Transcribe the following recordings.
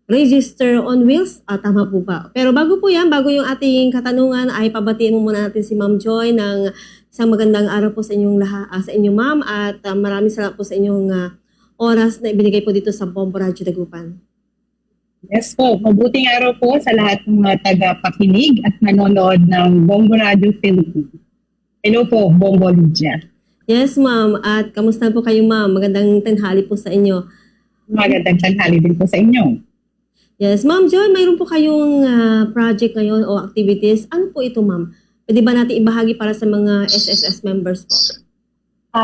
register on wheels. Tama po ba? Pero bago po yan, bago yung ating katanungan, ay pabatiin mo muna natin si Ma'am Joy ng isang magandang araw po sa inyong lahat, sa inyo ma'am, at maraming salamat po sa inyong oras na ibinigay po dito sa Bombo Radio Dagupan. Yes po, mabuting araw po sa lahat ng mga taga-pakinig at manonood ng Bombo Radio Philippines. Hello po, Bombo Lydia. Yes ma'am, at kamusta po kayo ma'am? Magandang tanghali po sa inyo. Magandang tanghali din po sa inyo. Yes, Ma'am Joy, mayroon po kayong project ngayon o activities. Ano po ito, ma'am? Pwede ba natin ibahagi para sa mga SSS members po?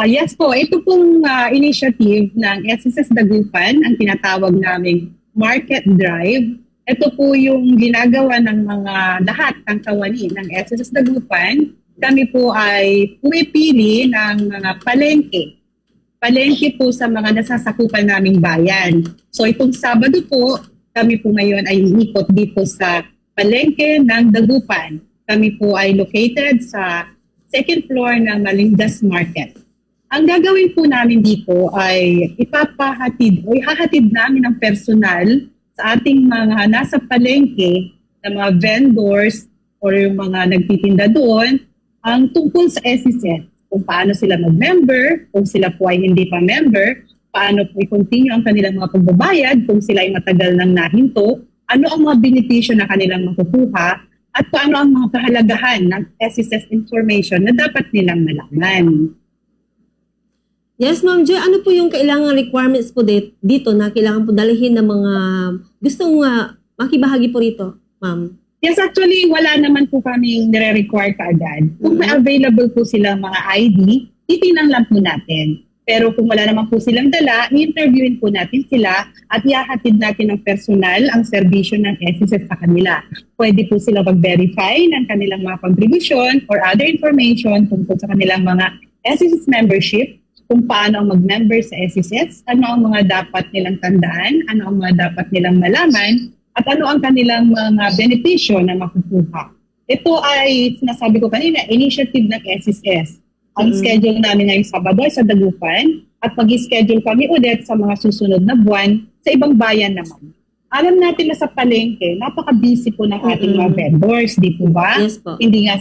Yes po, ito pong initiative ng SSS Dagupan, ang tinatawag naming Market Drive. Ito po yung ginagawa ng mga lahat ng kawani ng SSS Dagupan. Kami po ay pumipili ng mga palengke. Palengke po sa mga nasasakupan naming bayan. So itong Sabado po, kami po ngayon ay ikot dito sa palengke ng Dagupan. Kami po ay located sa second floor ng Malindas Market. Ang gagawin po namin dito ay ihahatid namin ng personal sa ating mga nasa palengke na mga vendors or yung mga nagtitinda doon ang tungkol sa SSS. Kung paano sila mag-member, kung sila po ay hindi pa member, paano po i-continue ang kanilang mga pagbabayad kung sila ay matagal nang nahinto, ano ang mga benepisyo na kanilang makukuha, at paano ang mga kahalagahan ng SSS information na dapat nilang malaman. Yes, Ma'am Joy, ano po yung kailangan requirements po dito na kailangan po dalihin ng mga gustong makibahagi po rito, ma'am? Yes, actually, wala naman po kaming nire-require kaagad. Kung may available po silang mga ID, titingnan lang po natin. Pero kung wala naman po silang dala, i-interviewin po natin sila at ihahatid natin ng personal ang serbisyo ng SSS sa kanila. Pwede po sila mag-verify ng kanilang mga contribution or other information tungkol sa kanilang mga SSS membership, kung paano ang mag-member sa SSS, ano ang mga dapat nilang tandaan, ano ang mga dapat nilang malaman, at ano ang kanilang mga benepisyo na makukuha. Ito ay, sinasabi ko kanina, initiative ng SSS. Ang schedule namin ngayong Sabado sa Dagupan at mag-schedule kami ulit sa mga susunod na buwan sa ibang bayan naman. Alam natin na sa palengke, napaka-busy po ng ating mga vendors, di po ba? Yes po. Hindi nga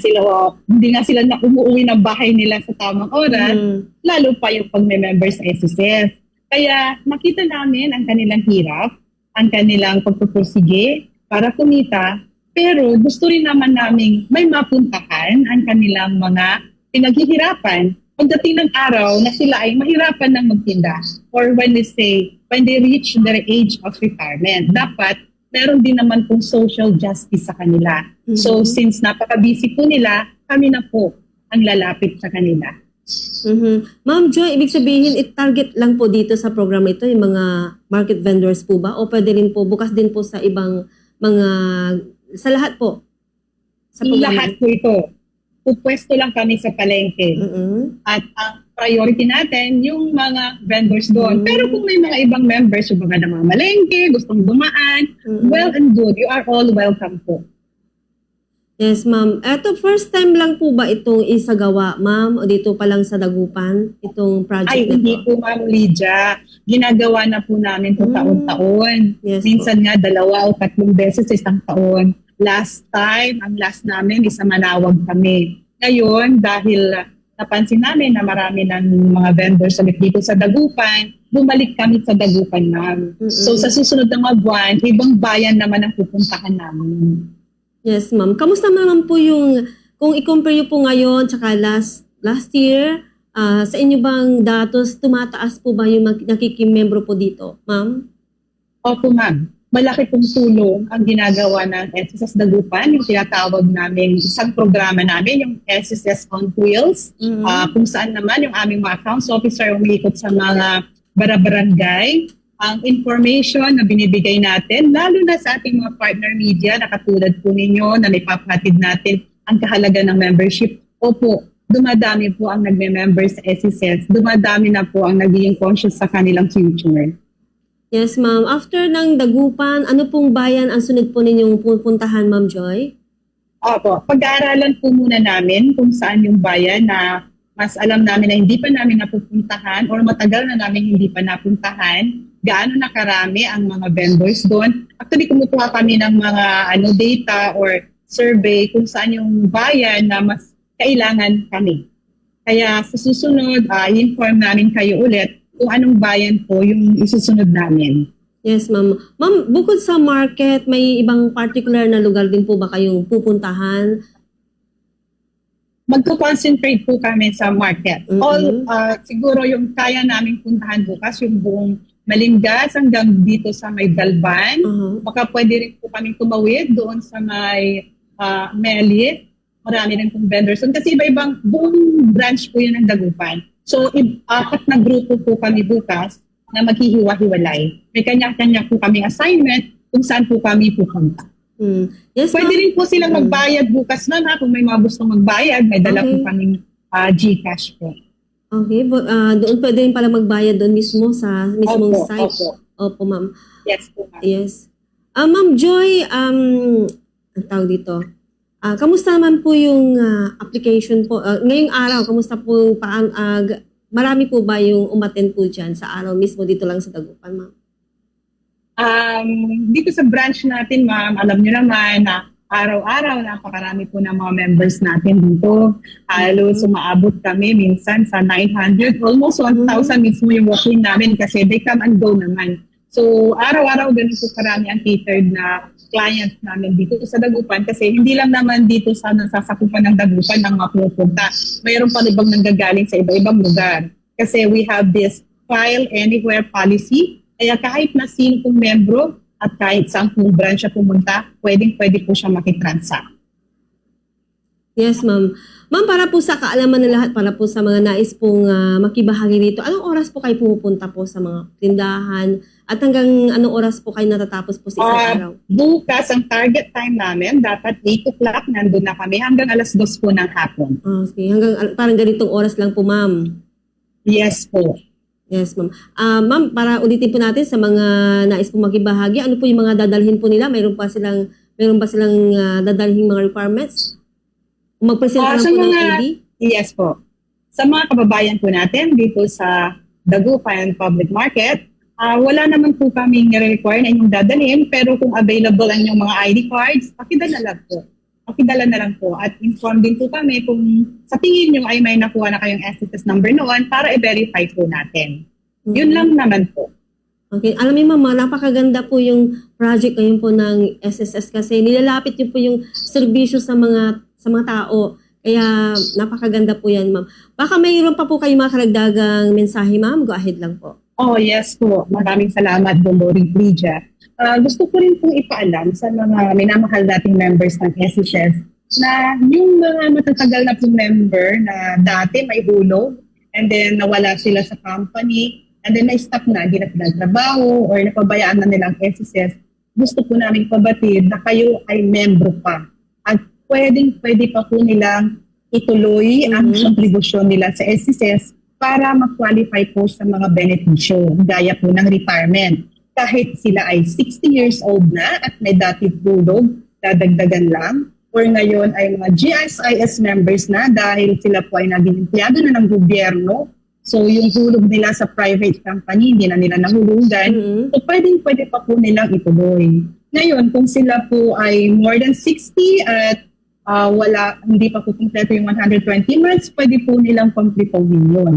sila na umuwi ng bahay nila sa tamang oras, lalo pa yung pag-member sa SSS. Kaya makita namin ang kanilang hirap, ang kanilang pagpupursige para kumita, pero gusto rin naman namin may mapuntahan ang kanilang mga pinaghihirapan pagdating ng araw na sila ay mahirapan ng magtinda or when they reach their age of retirement. Dapat meron din naman pong social justice sa kanila. So since napaka-busy po nila, kami na po ang lalapit sa kanila. Ma'am Joy, ibig sabihin i-target lang po dito sa programa ito yung mga market vendors po ba? O pwede rin po, bukas din po sa ibang mga, sa lahat po? Sa Lahat po ito. Pupwesto lang kami sa palengke. At ang priority natin, yung mga vendors doon. Pero kung may mga ibang members, yung mga namamalengke, gustong dumaan, well and good. You are all welcome po. Yes, ma'am. Eto, first time lang po ba itong isagawa, ma'am? O dito pa lang sa Dagupan, itong project Ay, na hindi to? po, Ma'am Lydia. Ginagawa na po namin po taon-taon. Yes, Minsan nga, 2 o 3 beses sa isang taon. Last time, ang last namin, isa Manawag kami. Ngayon, dahil napansin namin na marami ng mga vendors ulit dito sa Dagupan, bumalik kami sa Dagupan, ma'am. So sa susunod na mga buwan, ibang bayan naman ang pupuntahan namin. Yes, ma'am. Kamusta naman po yung, kung i-compare po ngayon tsaka last year, sa inyo bang datos, tumataas po ba yung nakikimembro po dito, ma'am? Opo, ma'am. Malaki pong tulong ang ginagawa ng SSS Dagupan, yung tinatawag namin, isang programa namin, yung SSS on Wheels, kung saan naman yung aming mga accounts officer umiikot sa mga barabarangay, ang information na binibigay natin, lalo na sa ating mga partner media na katulad po ninyo na may papatid natin ang kahalaga ng membership. Opo, dumadami po ang nagme-member sa SSS, dumadami na po ang nagiging conscious sa kanilang future. Yes, ma'am. After ng Dagupan, ano pong bayan ang sunod po ninyong pupuntahan, Ma'am Joy? Opo, pag-aaralan po muna namin kung saan yung bayan na mas alam namin na hindi pa namin napupuntahan or matagal na namin hindi pa napuntahan. gaano na karami ang mga vendors doon. Actually, kumukuha kami ng mga data or survey kung saan yung bayan na mas kailangan kami. Kaya sa susunod, inform namin kayo ulit kung anong bayan po yung isusunod namin. Yes, ma'am. Ma'am, bukod sa market, may ibang particular na lugar din po ba kayong pupuntahan? Magko-concentrate po kami sa market. Mhm. Siguro yung kaya namin puntahan bukas, yung buong Malingas hanggang dito sa may Dalban. Uh-huh. Baka pwede rin po kami tumawid doon sa may Melit. Marami rin pong vendors. Kasi iba-ibang buong branch po yun ng Dagupan. So, 4 na grupo po kami bukas na maghihiwa-hiwalay. May kanya-kanya po kaming assignment kung saan po kami pupunta. Yes, Pwede ma'am. rin po silang magbayad bukas na kung may mga gustong magbayad. May dala po Okay. kaming GCash po. Okay, doon pwede rin pala magbayad doon mismo sa mismong Opo, site. opo. Opo, ma'am. Yes po, ma'am. Yes. Ma'am Joy, ang tawag dito. Kamusta naman po yung application po? Ngayong araw, kamusta po marami po ba yung umattend po dyan sa araw mismo dito lang sa Dagupan, ma'am? Dito sa branch natin, ma'am, alam nyo naman na araw-araw napakarami po ng mga members natin dito. Halos umaabot kami minsan sa 900, almost 1,000 mismo yung walk-in namin kasi they come and go naman. So, araw-araw ganun po karami ang catered na clients namin dito sa Dagupan kasi hindi lang naman dito sa nasasakupan ng Dagupan ang mapupunta. Mayroon pa ibang nanggagaling sa iba-ibang lugar. Kasi we have this file anywhere policy. Kaya kahit na sino pong membro at kahit saan pong branch siya pumunta, pwede po siya makitransact. Yes, ma'am. Ma'am, para po sa kaalaman ng lahat, para po sa mga nais pong makibahagi rito, anong oras po kayo pumupunta po sa mga tindahan at hanggang anong oras po kayo natatapos po sa isang araw? Bukas, ang target time namin, dapat 8 o'clock nandun na kami hanggang alas 2 po ng hapon. Okay, hanggang parang ganitong oras lang po, ma'am. Yes po. Yes, ma'am. Ma'am, para ulitin po natin sa mga nais pong makibahagi, ano po yung mga dadalhin po nila? Mayroon ba silang dadalhin mga requirements? Mag-present lang Sa po ng mga, ID? yes po. Sa mga kababayan po natin dito sa Dagupan Public Market, wala naman po kaming nire-require na inyong dadalhin, pero kung available ang inyong mga ID cards, pakidala lang po. Pakidala na lang po. At inform din po kami kung sa tingin nyo ay may nakuha na kayong SSS number noon para i-verify po natin. Yun lang naman po. Okay. Alam niyo, ma'am, napakaganda po yung project ngayon po ng SSS kasi nilalapit niyo po yung serbisyo sa mga tao. Kaya napakaganda po yan, ma'am. Baka mayroon pa po kayo mga karagdagang mensahe, ma'am. Go ahead lang po. Oh, yes po. Maraming salamat, Bombori Lydia. Gusto ko rin pong ipaalam sa mga minamahal nating members ng SSS na yung mga matatagal na pong member na dati may hulog and then nawala sila sa company and then na-stop na, hindi na pinagtrabaho or napabayaan na nilang SSS, gusto po namin pabatid na kayo ay membro pa. At pwede pa po nilang ituloy ang kontribusyon nila sa SSS para ma-qualify po sa mga benepisyo, gaya po ng retirement. Kahit sila ay 60 years old na at may dati tulog, dadagdagan lang, or ngayon ay mga GSIS members na dahil sila po ay naging empleyado na ng gobyerno. So yung hulog nila sa private company, hindi na nila nahulugan. So pwede pa po nilang ituloy. Ngayon, kung sila po ay more than 60 at hindi pa po kompleto yung 120 months, pwede po nilang kompletohin yun.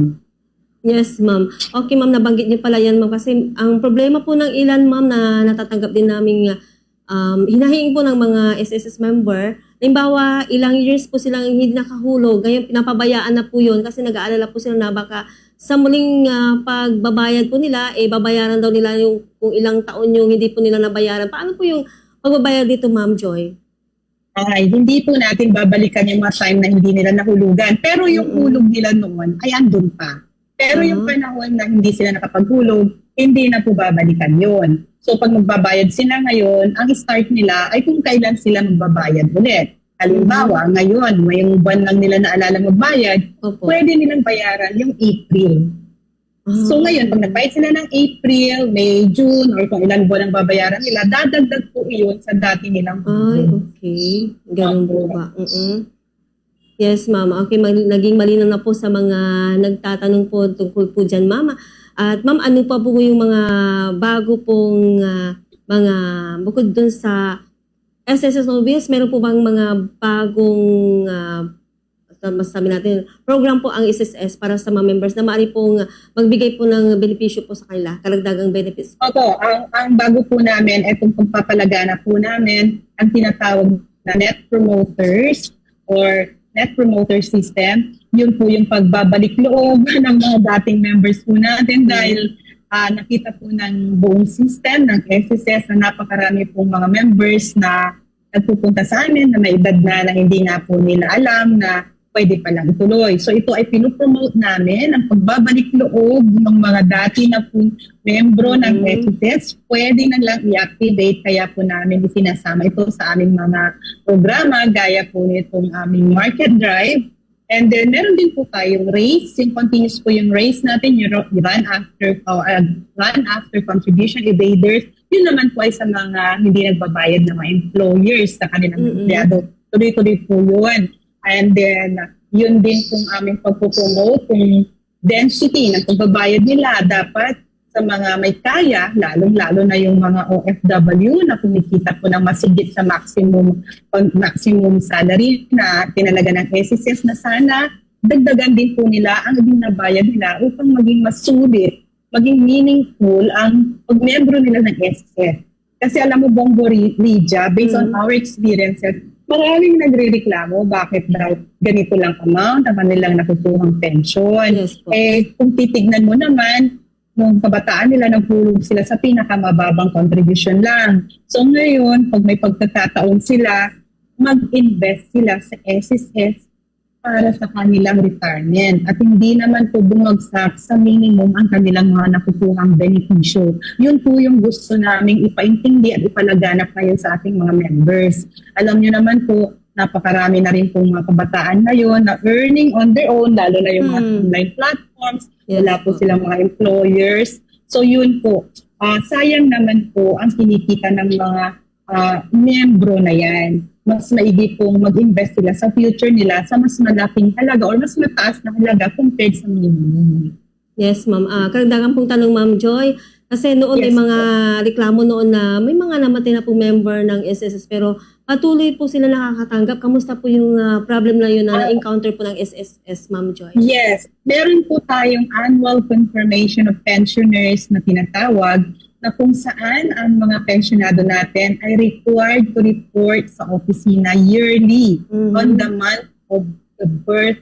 Yes, ma'am. Okay, ma'am, nabanggit niyo pala yan, ma'am. Kasi ang problema po ng ilan, ma'am, na natatanggap din namin hinahingi po ng mga SSS member. Halimbawa, ilang years po silang hindi nakahulog. Ngayon, pinapabayaan na po yun kasi nag-aalala po sila na baka sa muling pagbabayad po nila, babayaran daw nila yung kung ilang taon yung hindi po nila nabayaran. Paano po yung pagbabayad dito, Ma'am Joy? Ay, hindi po natin babalikan yung mga time na hindi nila nahulugan. Pero yung hulog nila noon ay andun pa. Pero yung panahon na hindi sila nakapaghulog, hindi na po babalikan yon. So pag magbabayad sila ngayon, ang start nila ay kung kailan sila magbabayad ulit. Halimbawa, ngayon, ngayong buwan lang nila naalala magbayad, pwede nilang bayaran yung April. So ngayon, pag nagbayad sila ng April, May, June, or kung ilan buwan ang babayaran nila, dadagdag po iyon sa dati nilang Ay, okay. Ganun po ba? Yes, ma'am. Okay, naging malinaw na po sa mga nagtatanong po tungkol po dyan, mama. At ma'am, ano pa po yung mga bago pong mga bukod dun sa SSS Mobiles, meron po bang mga bagong masasabi natin, program po ang SSS para sa mga members na maaari pong magbigay po ng benepisyo po sa kanila, karagdagang benefits? Opo, ang bago po namin, itong pagpapalagana po namin, ang tinatawag na Net Promoters or Net Promoter System. Yun po yung pagbabalik loob ng mga dating members po natin dahil nakita po ng buong system ng SSS na napakarami pong mga members na nagpupunta sa amin na may edad na hindi nga po nila alam na pwede palang ituloy. So ito ay pinupromote namin ang pagbabalik loob ng mga dati na po membro ng SSS. Pwede na lang i-activate, kaya po namin isinasama ito sa aming mga programa gaya po nitong aming market drive. And then meron din po tayong race, yung continuous po yung race natin, yung run after contribution evaders. Yun naman po ay sa mga hindi nagbabayad na mga employers sa kanilang empleyado. Tuloy-tuloy po yun. And then, yun din kung aming pagpupromote, kung density ng pagbabayad nila, dapat sa mga may kaya, lalong-lalo na yung mga OFW na kumikita po ng masigit sa maximum salary na tinalaga ng SSS, na sana dagdagan din po nila ang binabayad nila upang maging masulit, maging meaningful ang pagmembro nila ng SSS. Kasi alam mo, Bongo Lydia, based on our experiences, maraming nagre-reklamo bakit daw ganito lang amount ang kanilang nakukuhang pension. Yes, Kung titignan mo naman, nung kabataan nila, naghulog sila sa pinakamababang contribution lang. So ngayon, pag may pagkakataon sila, mag-invest sila sa SSS para sa kanilang retirement. At hindi naman po bumagsak sa minimum ang kanilang mga nakukuhang benepisyo. Yun po yung gusto naming ipaintindi at ipalaganap ngayon sa ating mga members. Alam nyo naman po, napakarami na rin pong mga kabataan ngayon na earning on their own, lalo na yung mga online platforms. Wala po silang mga employers. So yun po, sayang naman po ang kinikita ng mga membro na yan. Mas maigi pong mag-invest sila sa future nila sa mas malaking halaga or mas mataas na halaga compared sa minimum. Yes, ma'am. Karagdagan pong tanong, Ma'am Joy. Kasi noon may mga reklamo noon na may mga namatay na po member ng SSS pero patuloy po sila nakakatanggap. Kamusta po yung problem na yun na na-encounter po ng SSS, Ma'am Joy? Yes. Meron po tayong annual confirmation of pensioners na tinatawag, na kung saan ang mga pensionado natin ay required to report sa opisina yearly on the month of the birth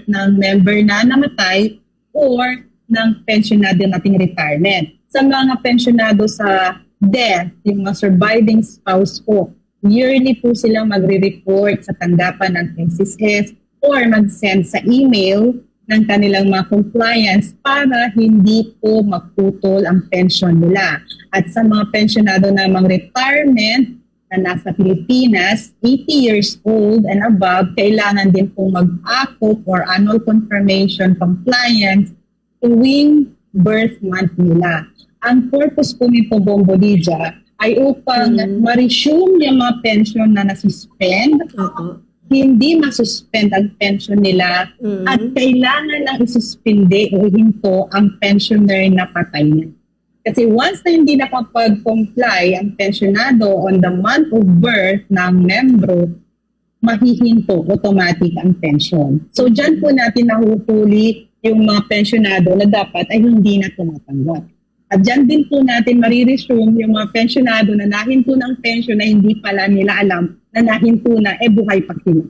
ng member na namatay or ng pensionado nating retirement. Sa mga pensionado sa death, yung mga surviving spouse po, yearly po silang magre-report sa tanggapan ng SSS or mag-send sa email ng kanilang mga compliance para hindi po magputol ang pension nila. At sa mga pensionado namang retirement na nasa Pilipinas, 80 years old and above, kailangan din pong mag-ACOP or annual confirmation compliance tuwing birth month nila. Ang purpose po nito, Bongo Lydia, ay upang ma-resume yung mga pension na nasuspend, hindi masuspend ang pension nila at kailangan lang isuspinde o ihinto ang pensioner na patay na. Kasi once na hindi nakapag-comply ang pensionado on the month of birth ng membro, mahihinto automatic ang pension. So dyan po natin nahuhuli yung mga pensionado na dapat ay hindi na tumatanggap. At dyan din po natin mariresume yung mga pensionado na nahinto ng pension na hindi pala nila alam na nahinto na, buhay pa sila.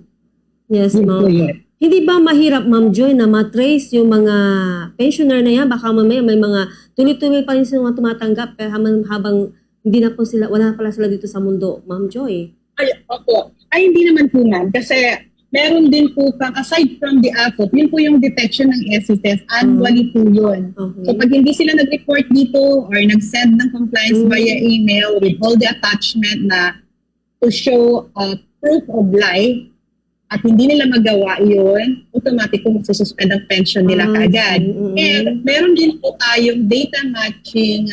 Yes, ma'am. Hindi ba mahirap, Ma'am Joy, na matrace yung mga pensioner na yan? Baka mamaya may mga tuloy-tuloy pa rin sila tumatanggap pero habang hindi na po sila, wala pala sila dito sa mundo, Ma'am Joy. Ay, opo. Ay, hindi naman po, ma'am. Kasi meron din po pang, aside from the AFOP, yun po yung detection ng SSS. Annually po yun. Okay. So pag hindi sila nag-report dito or nag-send ng compliance via email with all the attachment na to show proof of life at hindi nila magawa yun, automatic po magsususpend ang pension nila kaagad. And meron din po tayong data matching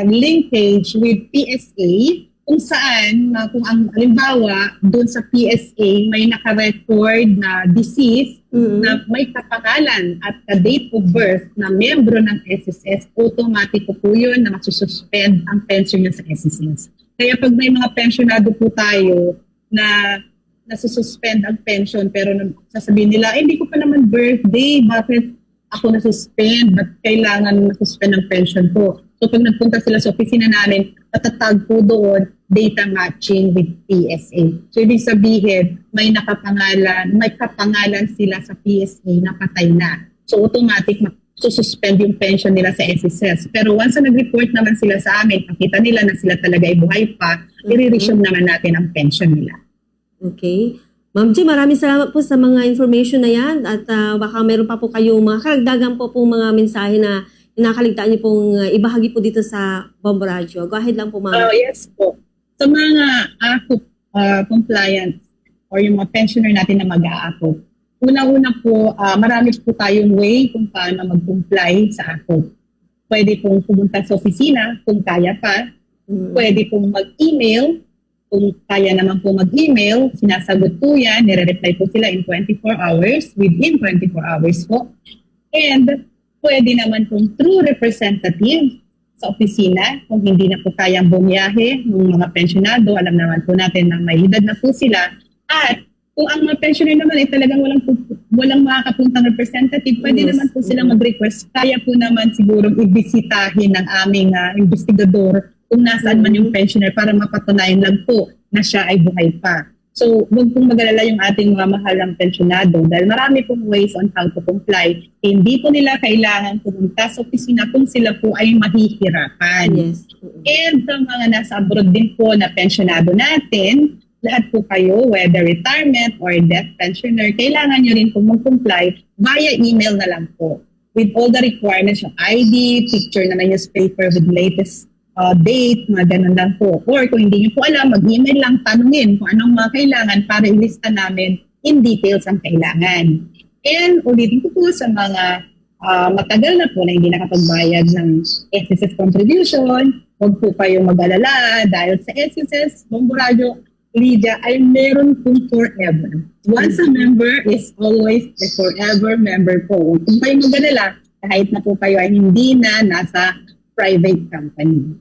linkage with PSA kung saan, kung ang halimbawa, doon sa PSA may naka-record na disease na may kapangalan at the date of birth na membro ng SSS, automatic po yun na masususpend ang pension niya sa SSS. Kaya pag may mga pensionado po tayo na nasususpend ang pension pero sasabihin nila, hindi ko pa naman birthday, bakit ako nasuspend, ba't kailangan nasuspend ang pension ko? So pag nagpunta sila sa opisina namin, matatag po doon, data matching with PSA. So ibig sabihin, may kapangalan sila sa PSA na patay na. So automatic suspend yung pension nila sa SSS. Pero once na nag-report naman sila sa amin, pakita nila na sila talaga ay buhay pa, i-resume naman natin ang pension nila. Okay. Ma'am Joy, maraming salamat po sa mga information na yan at baka meron pa po kayong mga karagdagan po pong mga mensahe na kinakaligtaan niyo pong ibahagi po dito sa Bombo Radio. Go ahead lang po, ma'am. Yes po. Sa mga AKOP compliance or yung mga pensioner natin na mag-AKOP, una-una po, marami po tayong way kung paano mag-comply sa AKOP. Pwede pong pumunta sa opisina kung kaya pa. Pwede pong mag-email. Kung kaya naman po mag-email, sinasagot po yan, nire-reply po sila in 24 hours, within 24 hours po. And pwede naman pong through representative sa opisina, kung hindi na po kayang bumiyahe ng mga pensionado, alam naman po natin na may edad na po sila. At kung ang mga pensioner naman ay talagang walang makakapuntang representative, pwede naman po sila mag-request. Kaya po naman siguro ibisitahin ng aming investigador kung nasaan man yung pensioner para mapatunayan lang po na siya ay buhay pa. So, huwag pong mag-alala yung ating mga mahalang pensionado dahil marami pong ways on how to comply. Hindi po nila kailangan pumunta sa opisina kung sila po ay mahihirapan. Yes. And sa mga nasa abroad din po na pensionado natin, lahat po kayo, whether retirement or death pensioner, kailangan nyo rin po mag-comply via email na lang po. With all the requirements, yung ID, picture na newspaper with latest date, mga ganun lang po. Or kung hindi nyo po alam, mag-email lang, tanungin kung anong mga kailangan para ilista namin in details ang kailangan. And ulitin ko po sa mga matagal na po na hindi nakapagbayad ng SSS contribution, huwag po kayong mag-alala dahil sa SSS, Bombo Radio, Lydia, ay meron pong forever. Once a member is always a forever member po. Kung kayo mag-alala, kahit na po kayo ay hindi na nasa private company.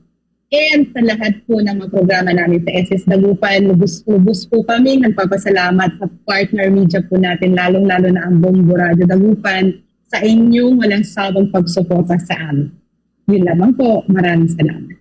And sa lahat po ng mga programa namin sa SS Dagupan, lubos po kami nagpapasalamat sa partner media po natin, lalong-lalo na ang Bombo Radio Dagupan, sa inyong walang sawang pagsuporta sa amin. Yun lamang po. Maraming salamat.